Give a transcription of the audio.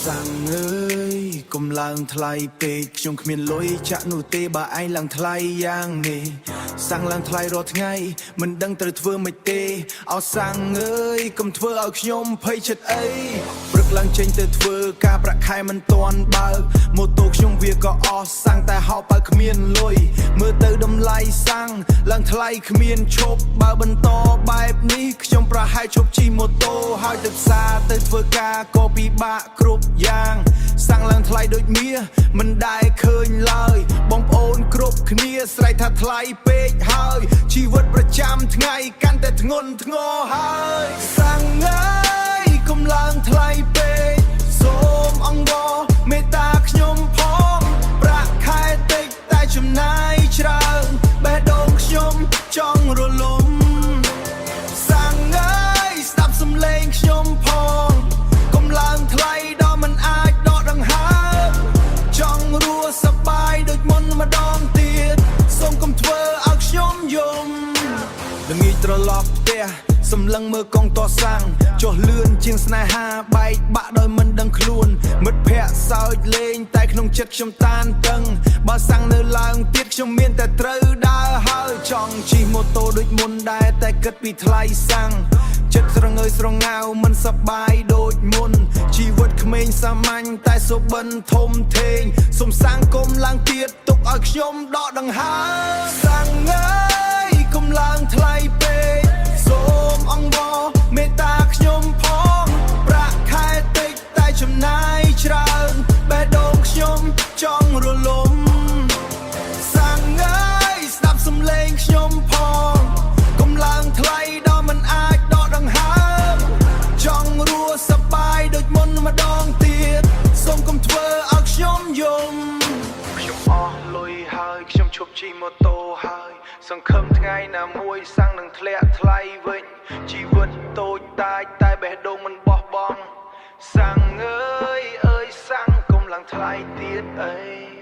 sang ơi cùng làng thay pe trong miền lối chạm nụ tê bà anh làng thay yang nè sang làng thay rồi ngay mình đang từ thưa mày tê ao sang ơi cùng thưa ao nhom phơi chật ấy bực làng trên từ thưa ca bạc khai mình toàn bao một tổ trong việc có ao sang tại họ bạc miền lối mưa từ đầm lai sang làng thay miền chốt bao bên to bài ní trong pra hai chốt chi một tô hai từ xa từ thưa ca có bị bạc cướp giang sang làng thay đôi mía mìnhได้เคยเลยបងប្អូនគ្រប់គ្នាស្រែកថាថ្លៃពេកហើយជីវិតប្រចាំថ្ងៃកាន់តែធ្ងន់ធ្ងរហើយសាំងអើយកុំឡើងថ្លៃពេកសូមអង្វរមេត្តាខ្ញុំផងប្រាក់ខែតិចតែចំណាយច្រើនបេះដូងខ្ញុំចង់រលំសាំងអើយស្ដាប់សំឡេងខ្ញុំផងកុំឡើងថ្លៃដល់មិនអាចដកដង្ហើមចង់រស់សប្បាយដូចមុនម្ដងទៀតសូមកុំធ្វើឲ្យខ្ញុំយំល្ងាចត្រឡប់ផ្ទះសម្លឹងមើលកងតសាំងចុះលឿនជាងស្នេហាបែកបាក់ដោយមិនដឹងខ្លួនមិត្តភ័ក្តិសើចលេងតែក្នុងចិត្តខ្ញុំតានតឹងបើសាំងនៅឡើងទៀតខ្ញុំមានតែត្រូវដើរហើយចង់ជិះម៉ូតូដូចមុនដែរតែគិតពីថ្លៃសាំងចិត្តស្រងើយស្រងាវមិនសប្បាយដូចមុនជីវិតក្មេងសាមញ្ញតែសុបិនធំធេងសុំសាំងគុំឡើងទៀតទុកឲ្យខ្ញុំដកដង្ហើមសាំងអើយកុំឡើងថ្លៃពេកសូមអង្វរមេត្តាខ្ញុំផងប្រាក់ខែតិចតែចំណាយច្រើនបេះដូងខ្ញុំចង់រលំសាំងអើយស្ដាប់សំឡេងខ្ញុំផងកុំឡើងថ្លៃដល់មិនអាចដកដង្ហើមចង់រស់សប្បាយដូចមុនម្ដងទៀតសូមកុំធ្វើឲ្យខ្ញុំយំខ្ញុំអស់លុយហើយខ្ញុំឈប់ជិះម៉ូតូហើយសង្ឃឹមថ្ងៃណាមួយសាំងនឹងធ្លាក់ថ្លៃវិញជីវិតតូចតាចតែបេះដូងមិនបោះបង់សាំងអើយសាំងកុំឡើងថ្លៃទៀតអី